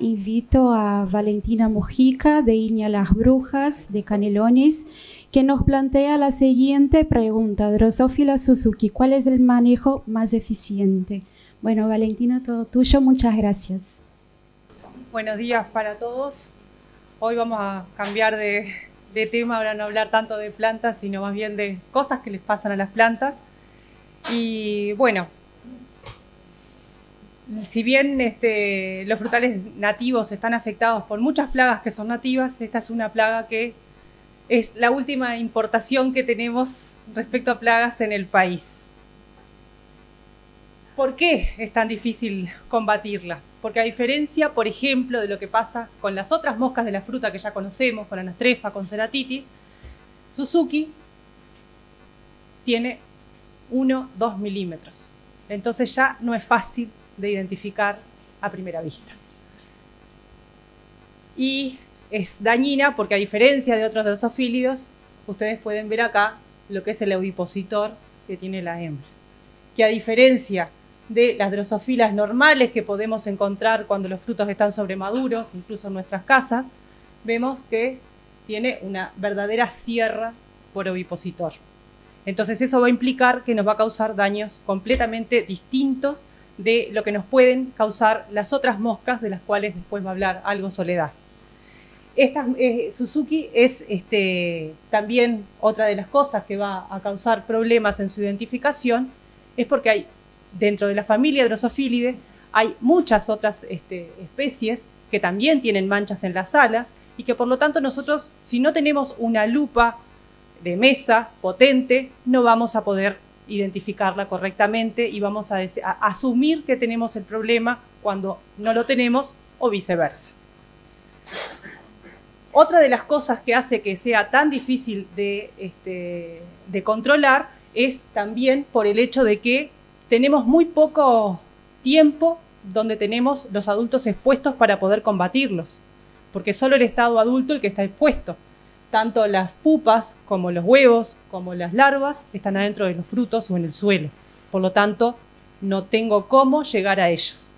invito a Valentina Mujica de Iña Las Brujas de Canelones, que nos plantea la siguiente pregunta. Drosophila Suzuki, ¿cuál es el manejo más eficiente? Bueno, Valentina, todo tuyo, muchas gracias. Buenos días para todos. Hoy vamos a cambiar de tema, ahora no hablar tanto de plantas, sino más bien de cosas que les pasan a las plantas. Y bueno, si bien los frutales nativos están afectados por muchas plagas que son nativas, esta es una plaga que es la última importación que tenemos respecto a plagas en el país. ¿Por qué es tan difícil combatirla? Porque a diferencia, por ejemplo, de lo que pasa con las otras moscas de la fruta que ya conocemos, con anastrefa, con ceratitis, Suzuki tiene 1-2 milímetros. Entonces ya no es fácil de identificar a primera vista. Y es dañina porque, a diferencia de otros drosofílidos, ustedes pueden ver acá lo que es el ovipositor que tiene la hembra. Que a diferencia de las drosofilas normales que podemos encontrar cuando los frutos están sobremaduros, incluso en nuestras casas, vemos que tiene una verdadera sierra por ovipositor. Entonces eso va a implicar que nos va a causar daños completamente distintos de lo que nos pueden causar las otras moscas, de las cuales después va a hablar algo Soledad. Suzuki es también otra de las cosas que va a causar problemas en su identificación, es porque hay, dentro de la familia Drosophilidae, hay muchas otras especies que también tienen manchas en las alas y que por lo tanto nosotros, si no tenemos una lupa de mesa potente, no vamos a poder identificarla correctamente y vamos a asumir que tenemos el problema cuando no lo tenemos o viceversa. Otra de las cosas que hace que sea tan difícil de controlar es también por el hecho de que tenemos muy poco tiempo donde tenemos los adultos expuestos para poder combatirlos, porque solo el estado adulto el que está expuesto. Tanto las pupas como los huevos como las larvas están adentro de los frutos o en el suelo. Por lo tanto, no tengo cómo llegar a ellos.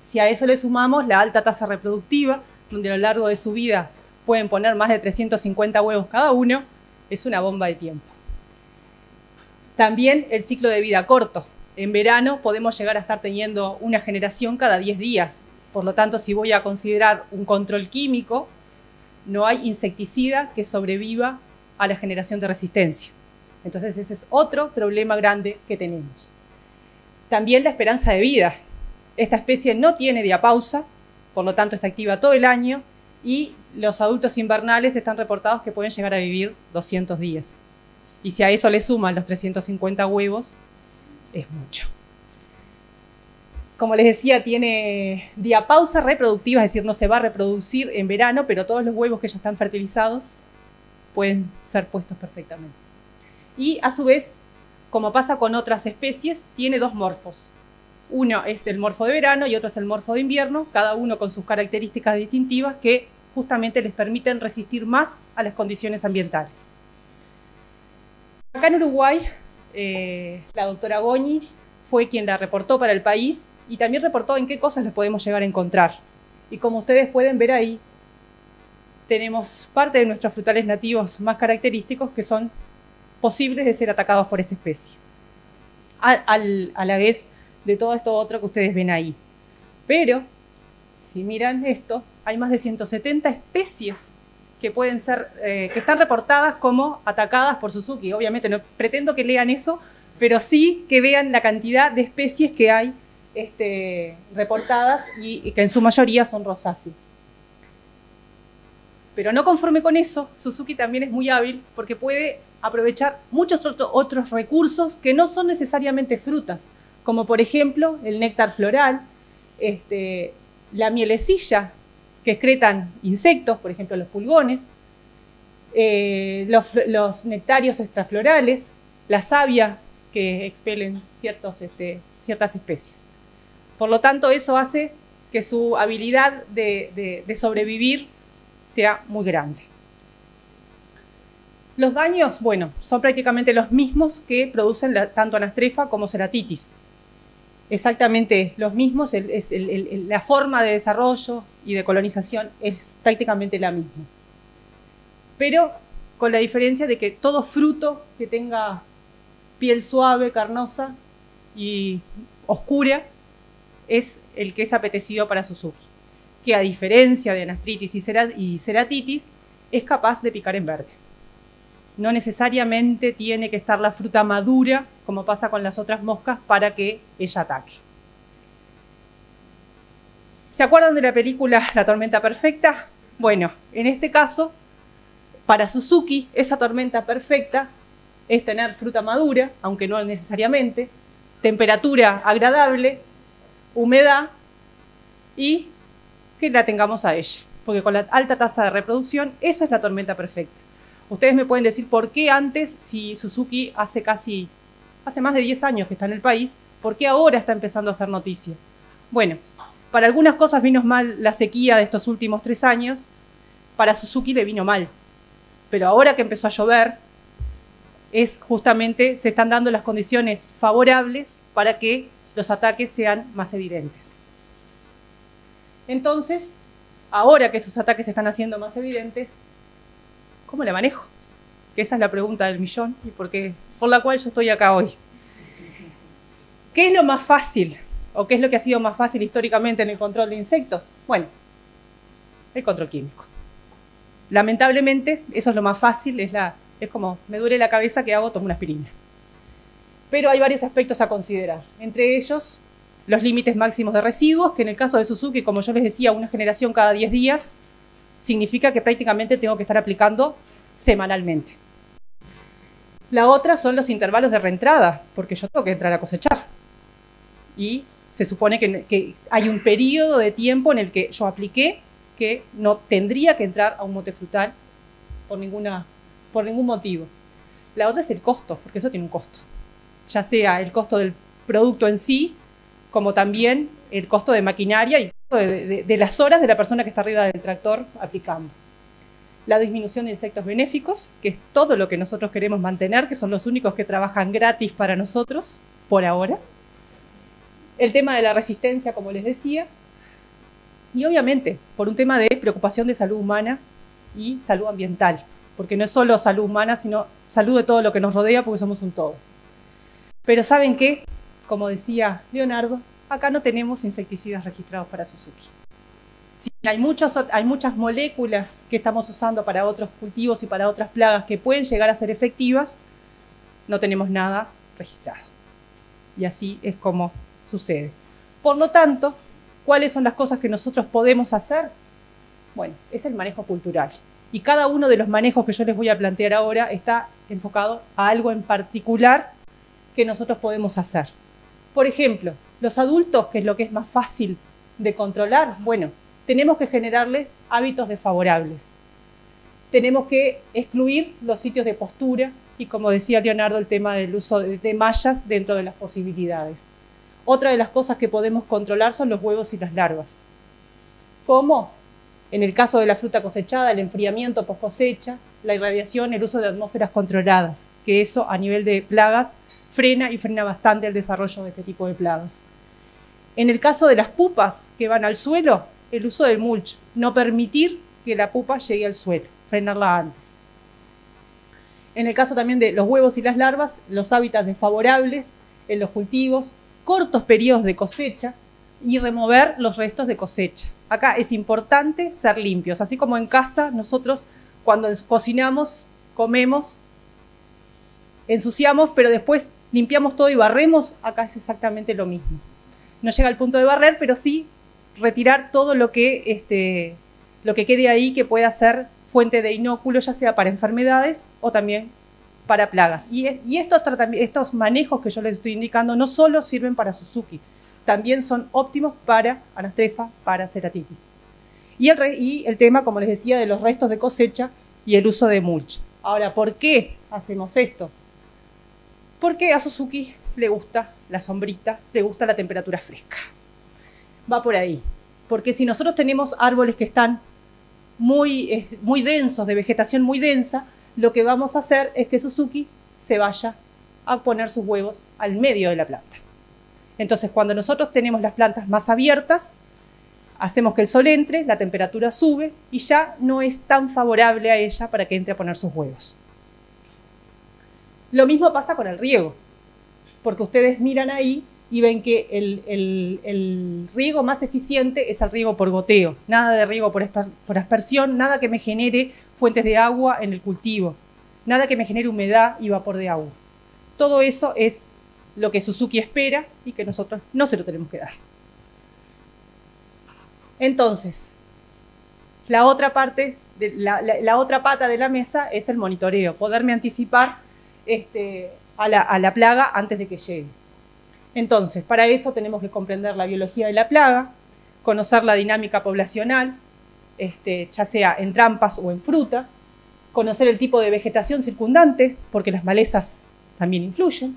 Si a eso le sumamos la alta tasa reproductiva, donde a lo largo de su vida pueden poner más de 350 huevos cada uno, es una bomba de tiempo. También el ciclo de vida corto. En verano podemos llegar a estar teniendo una generación cada 10 días. Por lo tanto, si voy a considerar un control químico, no hay insecticida que sobreviva a la generación de resistencia. Entonces ese es otro problema grande que tenemos. También la esperanza de vida. Esta especie no tiene diapausa, por lo tanto está activa todo el año y los adultos invernales están reportados que pueden llegar a vivir 200 días. Y si a eso le suman los 350 huevos, es mucho. Como les decía, tiene diapausa reproductiva, es decir, no se va a reproducir en verano, pero todos los huevos que ya están fertilizados pueden ser puestos perfectamente. Y a su vez, como pasa con otras especies, tiene dos morfos. Uno es el morfo de verano y otro es el morfo de invierno, cada uno con sus características distintivas que justamente les permiten resistir más a las condiciones ambientales. Acá en Uruguay, la doctora Goñi fue quien la reportó para el país y también reportó en qué cosas les podemos llegar a encontrar. Y como ustedes pueden ver ahí, tenemos parte de nuestros frutales nativos más característicos que son posibles de ser atacados por esta especie. A la vez de todo esto otro que ustedes ven ahí. Pero, si miran esto, hay más de 170 especies que pueden ser, que están reportadas como atacadas por Suzuki. Obviamente no pretendo que lean eso, pero sí que vean la cantidad de especies que hay reportadas y que en su mayoría son rosáceas. Pero no conforme con eso, Suzuki también es muy hábil porque puede aprovechar muchos otros recursos que no son necesariamente frutas, como por ejemplo el néctar floral, la mielecilla que excretan insectos, por ejemplo los pulgones, los nectarios extraflorales, la savia que expelen ciertas especies. Por lo tanto, eso hace que su habilidad de sobrevivir sea muy grande. Los daños, bueno, son prácticamente los mismos que producen tanto anastrefa como ceratitis. exactamente los mismos, la forma de desarrollo y de colonización es prácticamente la misma. Pero con la diferencia de que todo fruto que tenga piel suave, carnosa y oscura es el que es apetecido para Suzuki, que a diferencia de anastritis y ceratitis es capaz de picar en verde. No necesariamente tiene que estar la fruta madura, como pasa con las otras moscas, para que ella ataque. ¿Se acuerdan de la película La tormenta perfecta? Bueno, en este caso, para Suzuki, esa tormenta perfecta es tener fruta madura, aunque no necesariamente, temperatura agradable, humedad y que la tengamos a ella. Porque con la alta tasa de reproducción, eso es la tormenta perfecta. Ustedes me pueden decir por qué antes, si Suzuki hace más de 10 años que está en el país, ¿por qué ahora está empezando a hacer noticia? Bueno, para algunas cosas vino mal la sequía de estos últimos 3 años, para Suzuki le vino mal. Pero ahora que empezó a llover, justamente se están dando las condiciones favorables para que los ataques sean más evidentes. Entonces, ahora que esos ataques se están haciendo más evidentes, ¿cómo la manejo? Que esa es la pregunta del millón y por la cual yo estoy acá hoy. ¿Qué es lo más fácil? ¿O qué es lo que ha sido más fácil históricamente en el control de insectos? Bueno, el control químico. Lamentablemente, eso es lo más fácil, es como, me duele la cabeza, ¿qué hago? Tomo una aspirina. Pero hay varios aspectos a considerar. Entre ellos, los límites máximos de residuos, que en el caso de Suzuki, como yo les decía, una generación cada 10 días, significa que prácticamente tengo que estar aplicando semanalmente. La otra son los intervalos de reentrada, porque yo tengo que entrar a cosechar. Y se supone que hay un periodo de tiempo en el que yo apliqué que no tendría que entrar a un mote frutal por ningún motivo. La otra es el costo, porque eso tiene un costo. Ya sea el costo del producto en sí, como también el costo de maquinaria y de las horas de la persona que está arriba del tractor aplicando. La disminución de insectos benéficos, que es todo lo que nosotros queremos mantener, que son los únicos que trabajan gratis para nosotros, por ahora. El tema de la resistencia, como les decía. Y obviamente, por un tema de preocupación de salud humana y salud ambiental. Porque no es solo salud humana, sino salud de todo lo que nos rodea, porque somos un todo. Pero ¿saben qué? Como decía Leonardo, acá no tenemos insecticidas registrados para Suzuki. Sí, hay muchas moléculas que estamos usando para otros cultivos y para otras plagas que pueden llegar a ser efectivas, no tenemos nada registrado. Y así es como sucede. Por lo tanto, ¿cuáles son las cosas que nosotros podemos hacer? Bueno, es el manejo cultural. Y cada uno de los manejos que yo les voy a plantear ahora está enfocado a algo en particular que nosotros podemos hacer. Por ejemplo, los adultos, que es lo que es más fácil de controlar, bueno, tenemos que generarles hábitos desfavorables. Tenemos que excluir los sitios de postura y, como decía Leonardo, el tema del uso de mallas dentro de las posibilidades. Otra de las cosas que podemos controlar son los huevos y las larvas. ¿Cómo? En el caso de la fruta cosechada, el enfriamiento post cosecha, la irradiación, el uso de atmósferas controladas, que eso a nivel de plagas frena bastante el desarrollo de este tipo de plagas. En el caso de las pupas que van al suelo, el uso del mulch, no permitir que la pupa llegue al suelo, frenarla antes. En el caso también de los huevos y las larvas, los hábitats desfavorables en los cultivos, cortos periodos de cosecha y remover los restos de cosecha. Acá es importante ser limpios, así como en casa nosotros cuando cocinamos, comemos, ensuciamos, pero después limpiamos todo y barremos, acá es exactamente lo mismo. No llega al punto de barrer, pero sí retirar todo lo que quede ahí que pueda ser fuente de inóculo, ya sea para enfermedades o también para plagas. Y estos manejos que yo les estoy indicando no solo sirven para Suzuki, también son óptimos para anastrefa, para ceratitis. Y el tema, como les decía, de los restos de cosecha y el uso de mulch. Ahora, ¿por qué hacemos esto? Porque a Suzuki le gusta la sombrita, le gusta la temperatura fresca. Va por ahí. Porque si nosotros tenemos árboles que están muy densos, de vegetación muy densa, lo que vamos a hacer es que Suzuki se vaya a poner sus huevos al medio de la planta. Entonces, cuando nosotros tenemos las plantas más abiertas, hacemos que el sol entre, la temperatura sube y ya no es tan favorable a ella para que entre a poner sus huevos. Lo mismo pasa con el riego, porque ustedes miran ahí y ven que el riego más eficiente es el riego por goteo. Nada de riego por aspersión, nada que me genere fuentes de agua en el cultivo, nada que me genere humedad y vapor de agua. Todo eso es lo que Suzuki espera y que nosotros no se lo tenemos que dar. Entonces, la otra parte, la otra pata de la mesa es el monitoreo, poderme anticipar a la plaga antes de que llegue. Entonces, para eso tenemos que comprender la biología de la plaga, conocer la dinámica poblacional, ya sea en trampas o en fruta, conocer el tipo de vegetación circundante, porque las malezas también influyen,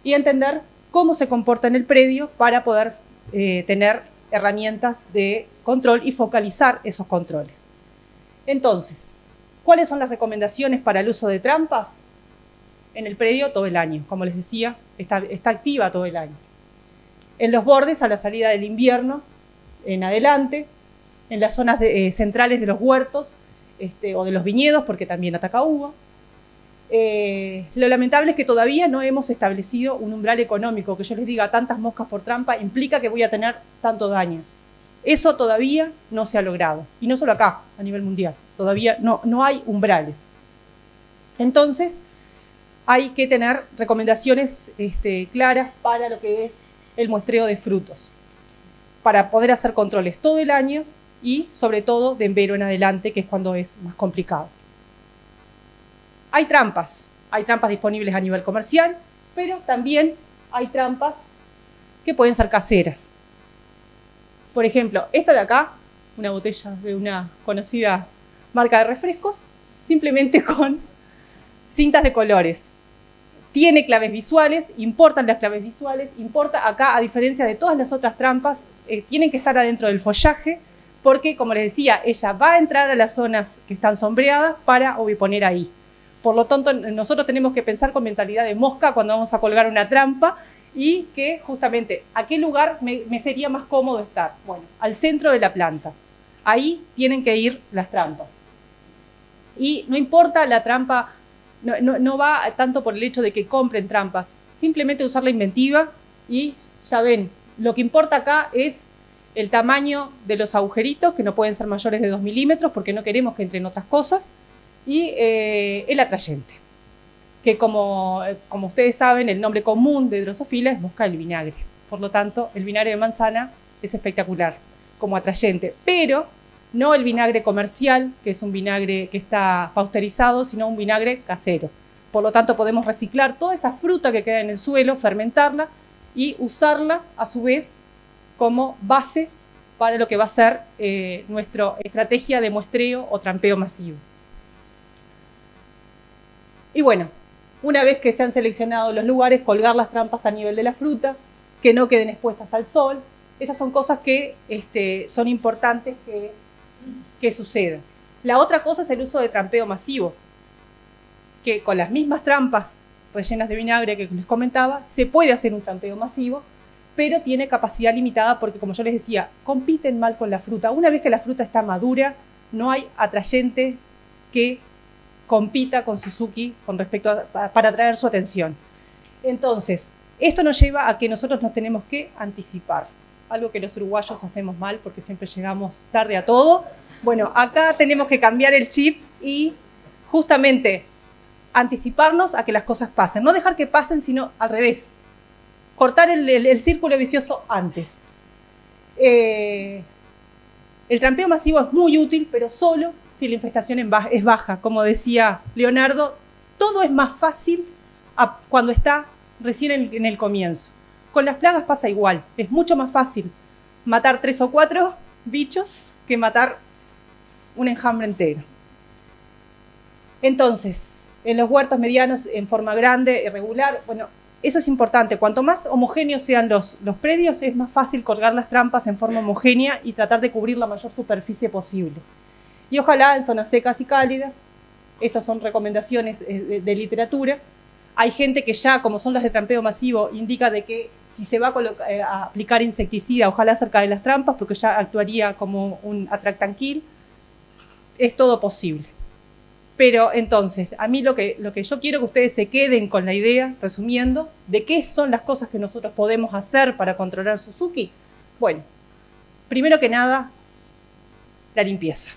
y entender cómo se comporta en el predio para poder tener herramientas de control y focalizar esos controles. Entonces, ¿cuáles son las recomendaciones para el uso de trampas? En el predio todo el año, como les decía, está activa todo el año. En los bordes a la salida del invierno, en adelante, en las zonas centrales de los huertos o de los viñedos, porque también ataca uva. Lo lamentable es que todavía no hemos establecido un umbral económico, que yo les diga tantas moscas por trampa implica que voy a tener tanto daño. Eso todavía no se ha logrado, y no solo acá, a nivel mundial, todavía no hay umbrales. Entonces, hay que tener recomendaciones claras para lo que es el muestreo de frutos, para poder hacer controles todo el año y sobre todo de enero en adelante, que es cuando es más complicado. Hay trampas disponibles a nivel comercial, pero también hay trampas que pueden ser caseras. Por ejemplo, esta de acá, una botella de una conocida marca de refrescos, simplemente con cintas de colores. Tiene claves visuales, importan las claves visuales, importa acá, a diferencia de todas las otras trampas, tienen que estar adentro del follaje, porque, como les decía, ella va a entrar a las zonas que están sombreadas para oviponer ahí. Por lo tanto, nosotros tenemos que pensar con mentalidad de mosca cuando vamos a colgar una trampa y que justamente, ¿a qué lugar me sería más cómodo estar? Bueno, al centro de la planta. Ahí tienen que ir las trampas. Y no importa la trampa, no va tanto por el hecho de que compren trampas, simplemente usar la inventiva y ya ven, lo que importa acá es el tamaño de los agujeritos, que no pueden ser mayores de 2 milímetros porque no queremos que entren otras cosas, y el atrayente, que como ustedes saben, el nombre común de Drosophila es mosca del vinagre. Por lo tanto, el vinagre de manzana es espectacular como atrayente, pero no el vinagre comercial, que es un vinagre que está pasteurizado, sino un vinagre casero. Por lo tanto, podemos reciclar toda esa fruta que queda en el suelo, fermentarla y usarla a su vez como base para lo que va a ser nuestra estrategia de muestreo o trampeo masivo. Y bueno, una vez que se han seleccionado los lugares, colgar las trampas a nivel de la fruta, que no queden expuestas al sol. Esas son cosas que son importantes que sucedan. La otra cosa es el uso de trampeo masivo, que con las mismas trampas rellenas de vinagre que les comentaba, se puede hacer un trampeo masivo, pero tiene capacidad limitada porque, como yo les decía, compiten mal con la fruta. Una vez que la fruta está madura, no hay atrayente que compita con Suzuki con respecto para atraer su atención. Entonces, esto nos lleva a que nosotros nos tenemos que anticipar, algo que los uruguayos hacemos mal porque siempre llegamos tarde a todo. Bueno, acá tenemos que cambiar el chip y justamente anticiparnos a que las cosas pasen, no dejar que pasen, sino al revés, cortar el círculo vicioso antes. El trampeo masivo es muy útil, pero solo si la infestación es baja. Como decía Leonardo, todo es más fácil cuando está recién en el comienzo. Con las plagas pasa igual, es mucho más fácil matar 3 o 4 bichos que matar un enjambre entero. Entonces, en los huertos medianos, en forma grande, irregular, bueno, eso es importante. Cuanto más homogéneos sean los predios, es más fácil colgar las trampas en forma homogénea y tratar de cubrir la mayor superficie posible. Y ojalá en zonas secas y cálidas, estas son recomendaciones de literatura, Hay gente que ya, como son las de trampeo masivo, indica de que si se va a aplicar insecticida, ojalá cerca de las trampas, porque ya actuaría como un attract and kill. Es todo posible. Pero entonces, a mí lo que yo quiero que ustedes se queden con la idea, resumiendo, de qué son las cosas que nosotros podemos hacer para controlar Suzuki. Bueno, primero que nada, la limpieza.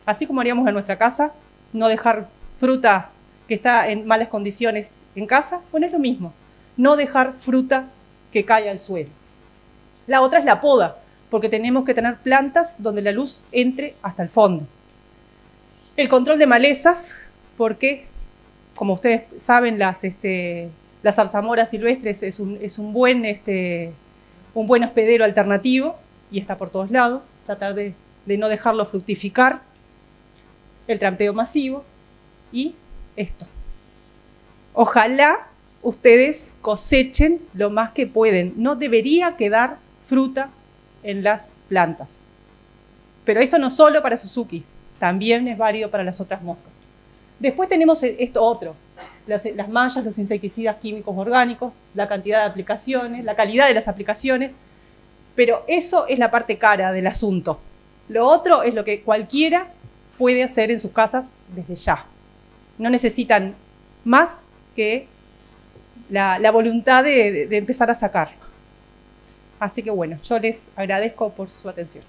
Así como haríamos en nuestra casa, no dejar fruta que está en malas condiciones en casa, bueno, es lo mismo. No dejar fruta que cae al suelo. La otra es la poda, porque tenemos que tener plantas donde la luz entre hasta el fondo. El control de malezas, porque, como ustedes saben, las zarzamoras silvestres es un buen hospedero alternativo y está por todos lados. Tratar de no dejarlo fructificar. El trampeo masivo y esto. Ojalá ustedes cosechen lo más que pueden. No debería quedar fruta en las plantas. Pero esto no solo para Suzuki, también es válido para las otras moscas. Después tenemos esto otro, las mallas, los insecticidas químicos orgánicos, la cantidad de aplicaciones, la calidad de las aplicaciones, pero eso es la parte cara del asunto. Lo otro es lo que cualquiera puede hacer en sus casas desde ya. No necesitan más que la voluntad de empezar a sacar. Así que bueno, yo les agradezco por su atención.